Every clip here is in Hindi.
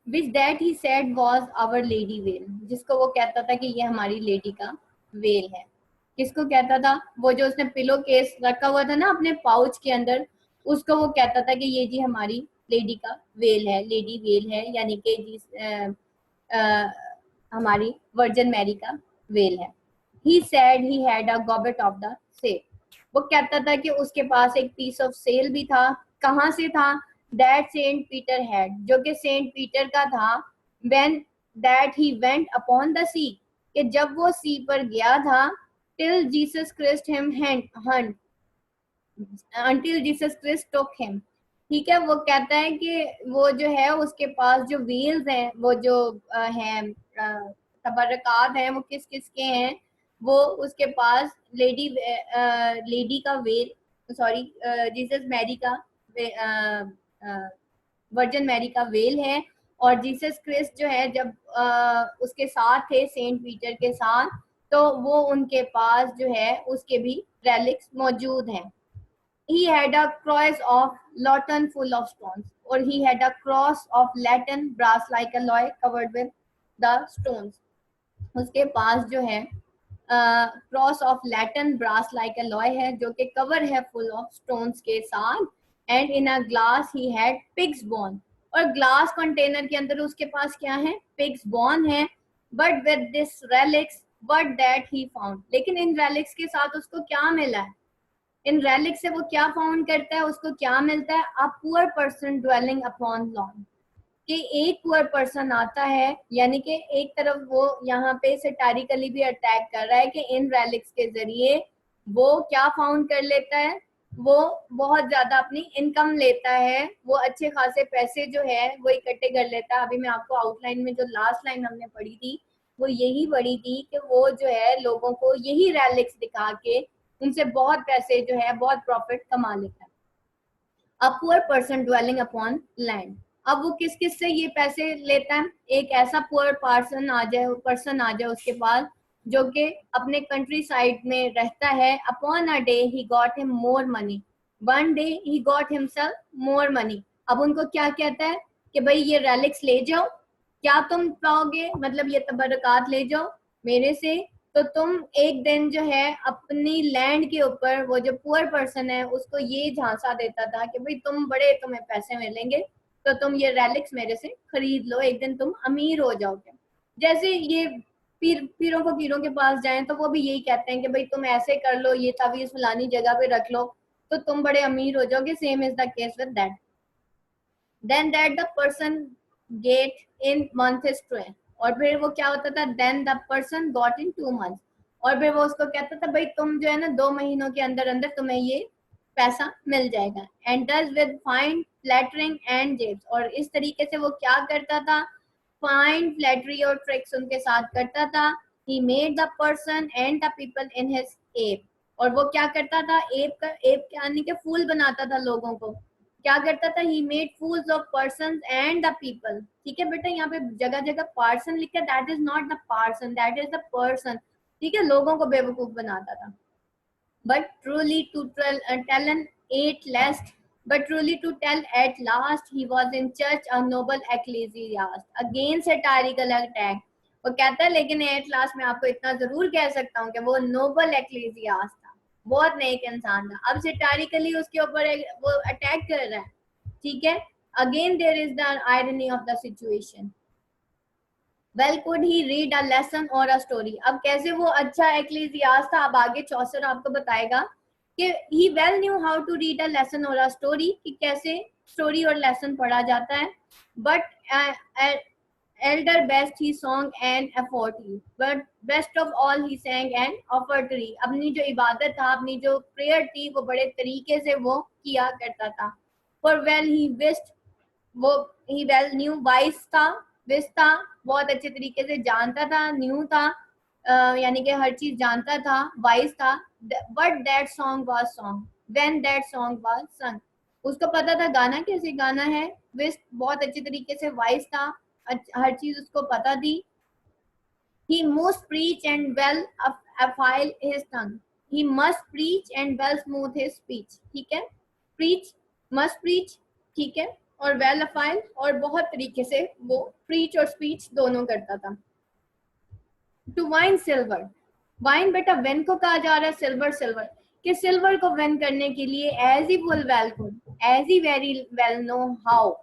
Which that he said was our lady well, जिसको वो कहता था कि ये हमारी लेडी का वेल है। किसको कहता था? वो जो उसने पिलो केस रखा हुआ था ना अपने पाउच के अंदर, उसको वो कहता था कि ये जी हमारी लेडी का वेल है, लेडी वेल है, यानी कि जी हमारी वर्जन मैरी का वेल है। He said he had a gobbet of the sail, वो कहता था कि उसके पास एक पीस ऑफ सेल भी था। कहाँ से था? दैट सेंट पीटर हैड, जो कि सेंट पीटर का था। When that he went upon the sea, कि जब वो सी पर गया था, till Jesus Christ him hunt, until Jesus Christ took him। ठीक है, वो कहता है कि वो जो है उसके पास जो व्हील्स हैं, वो जो हैं तबरकात हैं, वो किस किस के हैं? वो उसके पास लेडी का वेल, सॉरी जीसस मैरी का वर्जन मैरी का वेल है। और जीसस क्रिस्ट जो है जब उसके साथ थे, सेंट पीटर के साथ, तो वो उनके पास जो है उसके भी रेलिक्स मौजूद हैं। He had a cross of latten full of stones, or he had a cross of latten brass like alloy covered with the stones। उसके पास जो है cross of latten brass like alloy है, जो कि कवर है फुल ऑफ स्टोन्स के साथ। And in a glass he had pigs bone, और ग्लास कंटेनर के अंदर उसके पास क्या है? पिग्स बोन है। But with this relics what that he found, लेकिन इन रेलिक्स के साथ उसको क्या मिला है? इन रेलिक से वो क्या फाउंड करता है? उसको क्या मिलता है? A poor person dwelling upon lawn, कि एक पुअर पर्सन आता है, यानी कि एक तरफ वो यहाँ पे सैटारिकली भी अटैक कर रहा है कि इन रेलिक्स के जरिए वो क्या फाउंड कर लेता है? वो बहुत ज्यादा अपनी इनकम लेता है, वो अच्छे खासे पैसे जो है वो इकट्ठे कर लेता है। अभी मैं आपको आउटलाइन में जो लास्ट लाइन हमने पढ़ी थी वो यही पढ़ी थी कि वो जो है लोगों को यही रेलिक्स दिखा के उनसे बहुत पैसे जो है, बहुत प्रॉफिट कमा लेता है। A poor person dwelling upon land, अब वो किस किस से ये पैसे लेता है? एक ऐसा पुअर पर्सन आ जाए उसके पास जो कि अपने कंट्री साइड में रहता है। Upon a day he got him more money, one day he got himself more money. अब उनको क्या कहता है कि भाई ये रेलिक्स ले जाओ, क्या तुम पाओगे? मतलब ये तबरकात ले जाओ मेरे से, तो तुम एक दिन जो है अपनी लैंड के ऊपर, वो जो पुअर पर्सन है उसको ये झांसा देता था कि भाई तुम्हें पैसे मिलेंगे तो तुम ये रेलिक्स मेरे से खरीद लो, एक दिन तुम अमीर हो जाओगे। जैसे ये पीरों फकीरों के पास जाएं तो वो भी यही कहते हैं कि भाई तुम ऐसे कर लो, ये तावीज फलानी जगह पे रख लो तो तुम बड़े अमीर हो जाओगे। Same is the case with that. Then that the person get in months 12, और फिर वो क्या होता था? Then the person got in 2 months, और फिर वो उसको कहता था भाई तुम जो है ना 2 महीनों के अंदर अंदर तुम्हें ये पैसा मिल जाएगा। And does with fine flattering and japes, और इस तरीके से वो क्या करता था? फाइन फ्लैटरी और ट्रिक्स उनके साथ करता था। He made the person and the people in his app, और वो क्या करता था? एप यानी कि फूल बनाता था लोगों को। क्या करता था? He made fools of person and the people. ठीक है बेटा, यहाँ पे जगह जगह पर्सन लिखा है, that is not the person, that is the person. ठीक है, लोगों को बेवकूफ बनाता था। but truly to tell an eight last but truly to tell at last he was in church a noble ecclesiast again satirical attack। वो कहता है लेकिन एट लास्ट मैं आपको इतना जरूर कह सकता हूँ कि वो नोबल एक्लेसियास था, बहुत नेक इंसान था। अब सेटारिकली उसके ऊपर वो अटैक कर रहा है। ठीक है, again there is the irony of the situation. Well could he read a lesson और अ स्टोरी, अब कैसे वो अच्छा एक्लेसियास था, अब आगे चौसर आपको बताएगा कि he well knew how to read a lesson और अ स्टोरी, कि कैसे स्टोरी और लेसन पढ़ा जाता है। But elder best he song and effortly, but best of all he sang and offertory, अपनी जो इबादत था, अपनी जो प्रेयर थी, वो बड़े तरीके से वो किया करता था। for well he wished, वो ही वेल न्यू वाइस था, विस था, बहुत अच्छे तरीके से जानता था, न्यू था यानी कि हर चीज जानता था, वाइस था। But that song was song when that song was sung, उसको पता था गाना कैसे गाना है। विस बहुत अच्छे तरीके से वाइस था, हर चीज उसको पता थी। he must preach and well affile his tongue, he must preach and well smooth his speech। ठीक है, preach, must preach, ठीक है, और वेल अफाइल, और बहुत तरीके से वो प्रीच और स्पीच दोनों करता था। टू वाइन सिल्वर, वाइन बेटा वेन को कहा जा रहा है, सिल्वर सिल्वर, कि सिल्वर को वेन करने के लिए as he full well could, as he very well know how,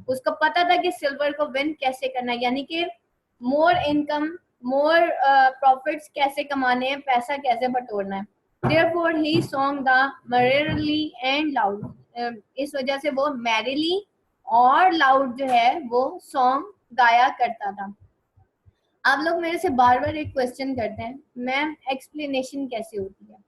उसको पता था कि सिल्वर को वेन कैसे करना है, यानी कि मोर इनकम, मोर प्रॉफिट्स कैसे कमाने हैं, पैसा कैसे बटोरना है। Therefore he song the merrily and loud, इस वजह से वो merrily और loud जो है वो सॉन्ग गाया करता था। आप लोग मेरे से बार बार एक क्वेश्चन करते हैं, मैम एक्सप्लेनेशन कैसे होती है,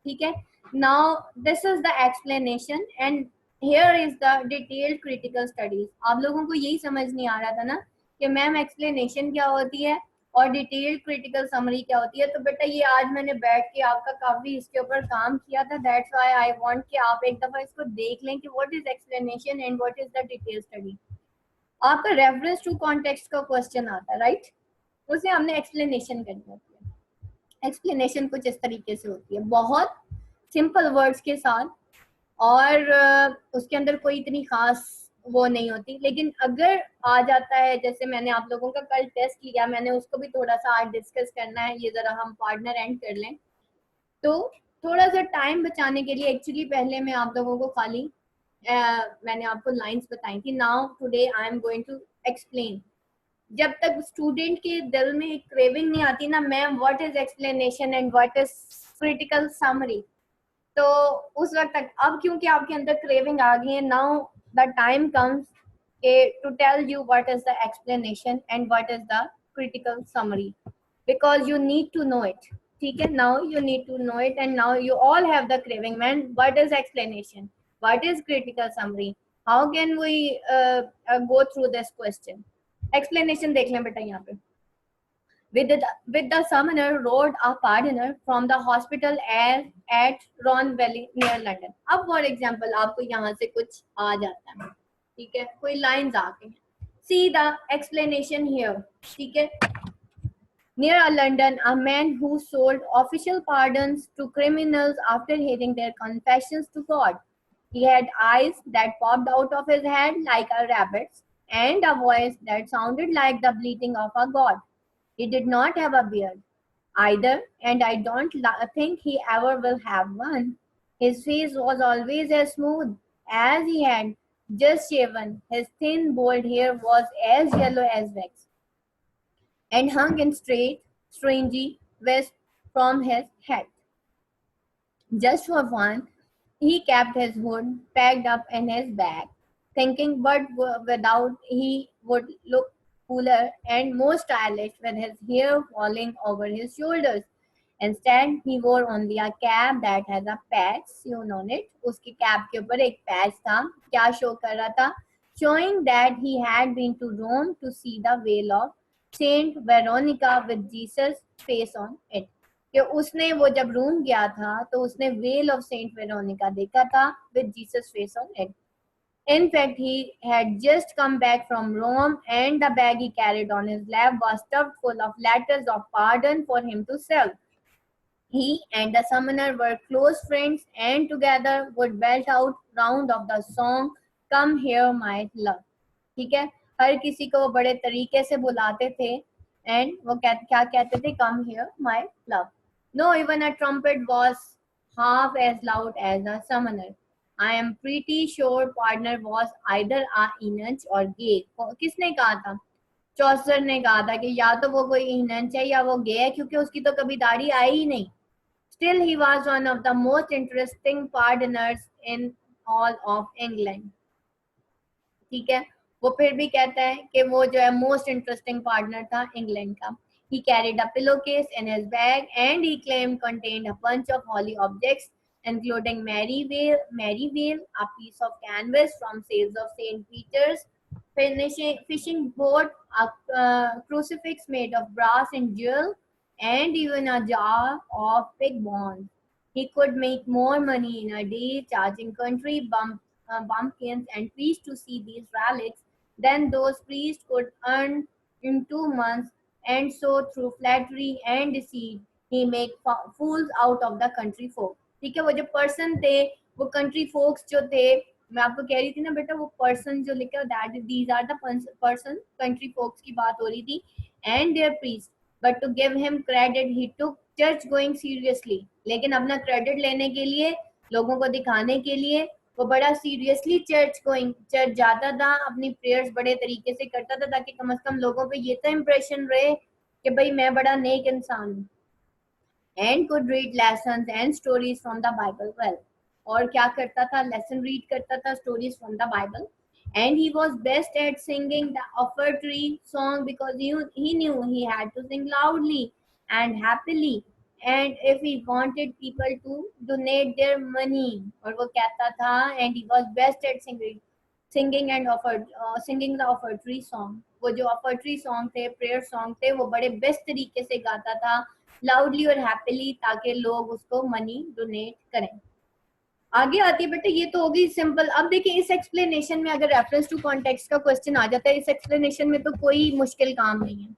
ठीक है। Now this is the explanation and here is the detailed critical studies. आप लोगों को यही समझ नहीं आ रहा था ना कि मैम एक्सप्लेनेशन क्या होती है और डिटेल्ड क्रिटिकल समरी क्या होती है। तो बेटा ये आज मैंने बैठ के आपका काफी इसके ऊपर काम किया था, दैट्स व्हाई आई वांट कि आप एक दफा इसको देख लें कि what is explanation and what is the detail study. आपका रेफरेंस टू कॉन्टेक्स्ट का क्वेश्चन आता है, राइट, उसे हमने एक्सप्लेनेशन करनी होती है। एक्सप्लेनेशन कुछ इस तरीके से होती है, बहुत सिंपल वर्ड्स के साथ, और उसके अंदर कोई इतनी खास वो नहीं होती। लेकिन अगर आ जाता है, जैसे मैंने आप लोगों का कल टेस्ट लिया, मैंने उसको भी थोड़ा सा आज डिस्कस करना है, ये जरा हम पार्टनर एंड कर लें। तो थोड़ा सा टाइम बचाने के लिए एक्चुअली पहले मैं आप लोगों को खाली मैंने आपको लाइंस बताई थी। Now today I am going to explain. जब तक स्टूडेंट के दिल में एक क्रेविंग नहीं आती ना, ma'am what is explanation and what is critical summary, तो उस वक्त तक, अब क्योंकि आपके अंदर क्रेविंग आ गई है, now the time comes to tell you what is the explanation and what is the critical summary, because you need to know it, ठीक है। Now you need to know it and now you all have the craving, ma'am what is explanation, what is critical summary, how can we go through this question. Explanation देख लें बेटा यहाँ पे। With the summoner rode a pardoner from the hospital at Ron Valley near London. अब फॉर एग्जाम्पल आपको यहाँ से कुछ आ जाता है, ठीक है, कोई लाइन्स आ गई। See the explanation here, ठीक है। Near London, a man who sold official pardons to criminals after hearing their confessions to God. He had eyes that popped out of his head like a rabbit's and a voice that sounded like the bleating of a god. He did not have a beard either, and I don't think he ever will have one. His face was always as smooth as he had just shaven. His thin, bald hair was as yellow as wax and hung in straight, stringy wisps from his head. Just for fun, he kept his hood packed up in his bag, thinking but without he would look cooler and more stylish with his hair falling over his shoulders. Instead, he wore only a cap that has a patch sewn on it. उसकी कैप के ऊपर एक पैच था, क्या शो कर रहा था? Showing that he had been to Rome to see the veil of Saint Veronica with Jesus face on it. कि उसने वो जब रोम गया था तो उसने वेल ऑफ सेंट वेरोनिका देखा था with Jesus face on it. In fact, he had just come back from Rome and the bag he carried on his lap was stuffed full of letters of pardon for him to sell. He and the summoner were close friends and together would belt out round of the song Come Here My Love. ठीक है, हर किसी को वो बड़े तरीके से बुलाते थे एंड वो क्या कहते थे? Come here my love. No, even a trumpet was half as loud as a summoner. I am pretty sure partner was either a eunuch or gay. किसने कहा था? चौसर ने कहा था कि या तो वो कोई eunuch है या वो गे है, क्योंकि उसकी तो कभी दाढ़ी आई ही नहीं। Still, he was one of the most interesting pardoners in all of England. ठीक है, वो फिर भी कहता है कि वो जो है मोस्ट इंटरेस्टिंग पार्टनर था इंग्लैंड का। He carried a pillowcase in his bag and he claimed contained a bunch of holy objects, including Mary Veil, a piece of canvas from sales of St. Peter's fishing boat, a crucifix made of brass and jewel, and even a jar of pig bones. He could make more money in a day charging country bumpkins and priests to see these relics than those priests could earn in 2 months, and so through flattery and deceit he make fools out of the country folk. ठीक है, वो जो पर्सन थे, वो कंट्री फोक्स जो थे, मैं आपको कह रही थी ना बेटा, वो पर्सन जो लिखा that these are the person, country folks की बात हो रही थी, and their priest, but to give him credit he took church going seriously. लेकिन अपना क्रेडिट लेने के लिए, लोगों को दिखाने के लिए, वो बड़ा सीरियसली चर्च गोइंग, चर्च जाता था, अपनी प्रेयर्स बड़े तरीके से करता था, ताकि कम से कम लोगों पे ये तो इम्प्रेशन रहे कि भाई मैं बड़ा नेक इंसान हूँ। And could read lessons and stories from the Bible well. और क्या करता था, लेसन रीड करता था, stories from the Bible. And he was best at singing the offertory song because he knew he had to sing loudly and happily. And if he wanted people to donate their money, और वो कहता था, and he was best at singing and singing the offertory song. वो जो offertory song थे, prayer song थे, वो बड़े बेस्ट तरीके से गाता था, लाउडली और हैप्पीली, ताकि लोग उसको मनी डोनेट करें. आगे आती है बेटा, ये तो होगी सिंपल. अब देखिए इस एक्सप्लेनेशन में अगर रेफरेंस टू कॉन्टेक्स्ट का क्वेश्चन आ जाता है, इस एक्सप्लेनेशन में तो कोई मुश्किल काम नहीं है.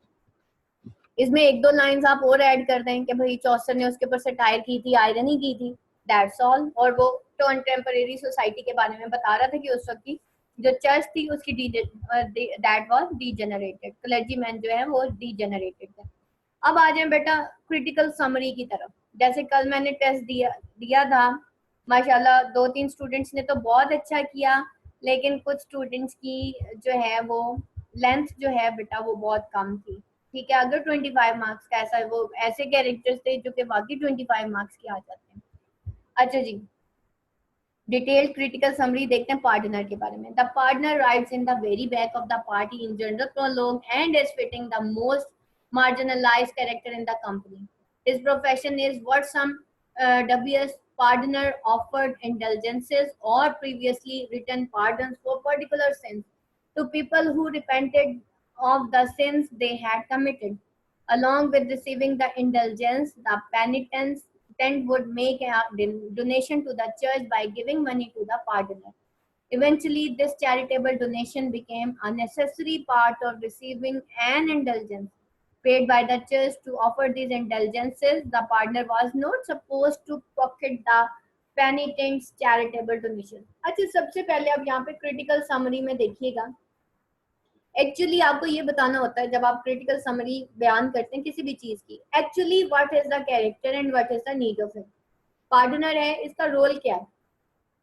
इसमें एक दो लाइंस आप और ऐड कर दें कि भाई चौसर ने उसके ऊपर सटायर की थी, आयरनी की थी, दैट्स ऑल. और वो कंटेम्परेरी सोसाइटी के बारे में बता रहा था कि उस वक्त की जो चर्च थी उसकी दैट वाज डीजेनरेटेड, क्लर्जीमैन जो है वो डीजेनरेटेड थे. अब आ जाए बेटा क्रिटिकल समरी की तरफ. जैसे कल मैंने टेस्ट दिया था, माशाल्लाह 2-3 स्टूडेंट्स ने तो बहुत अच्छा किया, लेकिन कुछ स्टूडेंट्स की जो है वो लेंथ जो है बेटा वो बहुत कम थी. ठीक है, अगर 25 मार्क्स का ऐसा, वो ऐसे कैरेक्टर्स थे जो कि बाकी 25 मार्क्स के आ जाते हैं. अच्छा जी, डिटेल्ड क्रिटिकल समरी देखते हैं पार्टनर के बारे में. The partner rides in the very back of the party in general prologue and is fitting the most marginalized character in the company. His profession is what some dubious pardoner offered indulgences or previously written pardons for particular sins to people who repented of the sins they had committed. Along with receiving the indulgence, the penitent would make a donation to the church by giving money to the pardoner. Eventually, this charitable donation became a necessary part of receiving an indulgence paid by the church. To offer these indulgences, the partner was not supposed to pocket the penitent's charitable donation. अच्छा, सबसे पहले अब यहाँ पे क्रिटिकल समरी में देखिएगा. एक्चुअली आपको ये बताना होता है जब आप क्रिटिकल समरी बयान करते हैं किसी भी चीज की, actually what is the character and what is the need of it. Partner है, इसका रोल क्या है,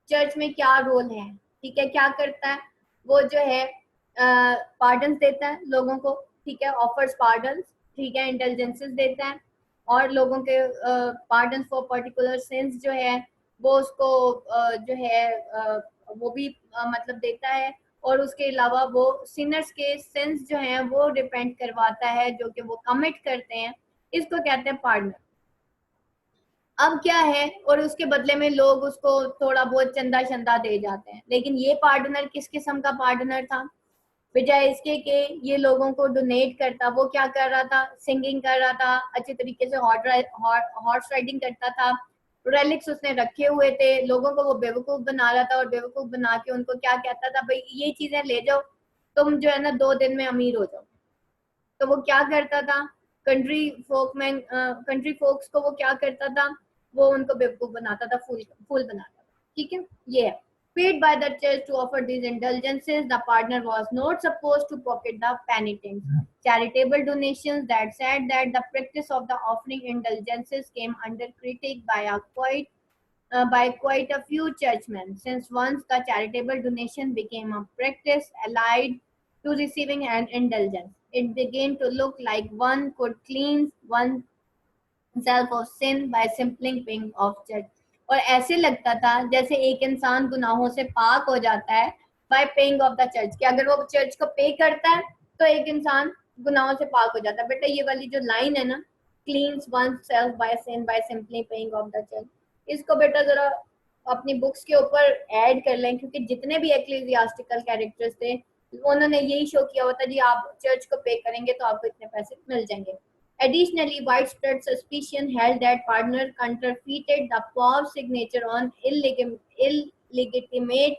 चर्च में क्या रोल है, ठीक है, क्या करता है, वो जो है पार्डन्स देता है लोगों को, ठीक है, ऑफर्स पार्डन्स, ठीक है, इंटेलिजेंसेस देता है, और लोगों के पार्डन्स फॉर पर्टिकुलर सिंस जो है वो उसको जो है वो भी मतलब देता है, और उसके अलावा वो सिनर्स के सिंस जो हैं वो रिपेंट करवाता है जो कि वो कमिट करते हैं. इसको कहते हैं पार्टनर. अब क्या है, और उसके बदले में लोग उसको थोड़ा बहुत चंदा शंदा दे जाते हैं. लेकिन ये पार्टनर किस किस्म का पार्टनर था, बजाय इसके कि ये लोगों को डोनेट करता, वो क्या कर रहा था, सिंगिंग कर रहा था, अच्छे तरीके से हॉर्स राइडिंग करता था, रेलिक्स उसने रखे हुए थे, लोगों को वो बेवकूफ बना रहा था, और बेवकूफ बना के उनको क्या कहता था, भाई ये चीजें ले जाओ, तुम जो है ना 2 दिन में अमीर हो जाओ. तो वो क्या करता था, कंट्री फोक्स को वो क्या करता था, वो उनको बेवकूफ बनाता था, फूल बनाता था. ठीक है, ये है. Paid by the church to offer these indulgences, the partner was not supposed to pocket the penitents. Charitable donations that said that the practice of the offering indulgences came under critique by quite a few churchmen, since once the charitable donation became a practice allied to receiving an indulgence, it began to look like one could cleanse oneself of sin by simply paying of church. और ऐसे लगता था जैसे एक इंसान गुनाहों से पाक हो जाता है bye paying off the church, कि अगर वो चर्च को पे करता है तो एक इंसान गुनाहों से पाक हो जाता है. बेटा ये वाली जो लाइन है ना, cleanses one self by sin by simply paying off the church, इसको बेटा जरा अपनी बुक्स के ऊपर ऐड कर लें, क्योंकि जितने भी एक्लेसियास्टिकल कैरेक्टर्स थे उन्होंने यही शो किया होता जी आप चर्च को पे करेंगे तो आपको इतने पैसे मिल जाएंगे. Additionally, widespread suspicion held that partner counterfeited the Pope's signature on illegitimate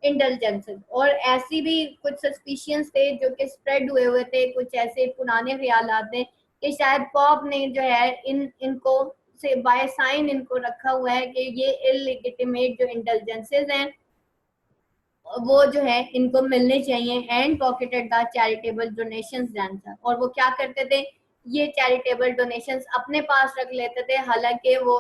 indulgences. और ऐसी भी कुछ सस्पिशियंस थे जो कि स्प्रेड हुए थे, कुछ ऐसे पुराने ख्यालात थे कि शायद पॉप ने जो है इनको से बाय साइन इनको रखा हुआ है कि ये इलेजिटिमेट जो इंडल्जेंसेस हैं वो जो है इनको मिलने चाहिए, and pocketed the charitable donations themselves. और वो क्या करते थे, ये चैरिटेबल डोनेशंस अपने पास रख लेते थे, हालांकि वो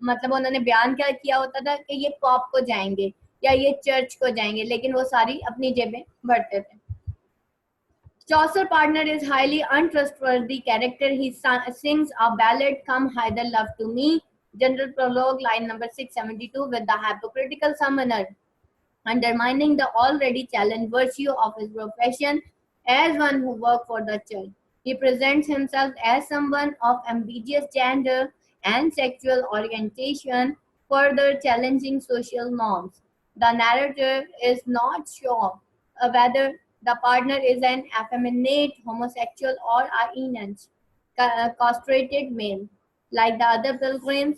मतलब उन्होंने बयान क्या किया होता था कि ये पॉप को जाएंगे या ये चर्च को जाएंगे, लेकिन वो सारी अपनी जेबें भरते थे। Chaucer partner is highly untrustworthy character. He sings a ballad, "Come Hither, Love to Me," general prologue, line number 672, with the hypocritical summoner undermining the already challenged virtue of his profession as one who worked for the church. He presents himself as someone of ambiguous gender and sexual orientation, further challenging social norms. The narrator is not sure whether the partner is an effeminate homosexual or a eunuch, castrated male. Like the other pilgrims,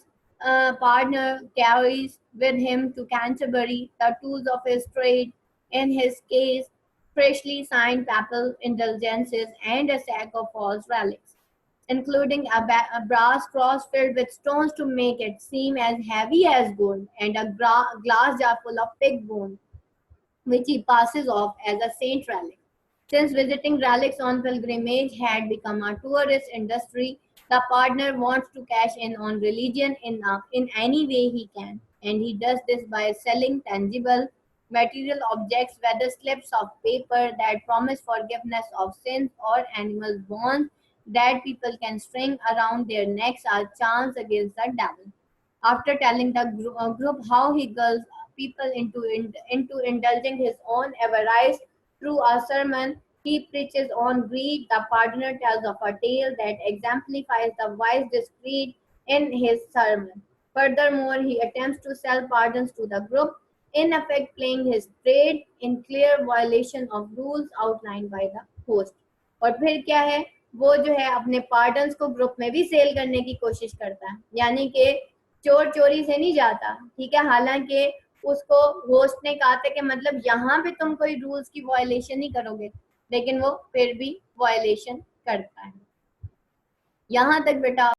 partner carries with him to Canterbury the tools of his trade, in his case, freshly signed papal indulgences and a sack of false relics, including a brass cross filled with stones to make it seem as heavy as gold, and a glass jar full of pig bone, which he passes off as a saint relic. Since visiting relics on pilgrimage had become a tourist industry, the partner wants to cash in on religion in any way he can, and he does this by selling tangible material objects, whether slips of paper that promise forgiveness of sins or animal bones that people can string around their necks as charms against the devil. After telling the group how he gulls people into indulging his own avarice through a sermon, he preaches on greed. The partner tells of a tale that exemplifies the wise discreet in his sermon. Furthermore, he attempts to sell pardons to the group, in effect playing his trade in clear violation of rules outlined by the host. और फिर क्या है, वो जो है अपने पार्टनर्स को ग्रुप में भी सेल करने की कोशिश करता है, यानी कि चोर चोरी से नहीं जाता, ठीक है। हालांकि उसको होस्ट ने कहा था कि मतलब यहाँ पे तुम कोई रूल्स की वायलेशन नहीं करोगे, लेकिन वो फिर भी वायलेशन करता है। यहाँ तक बेटा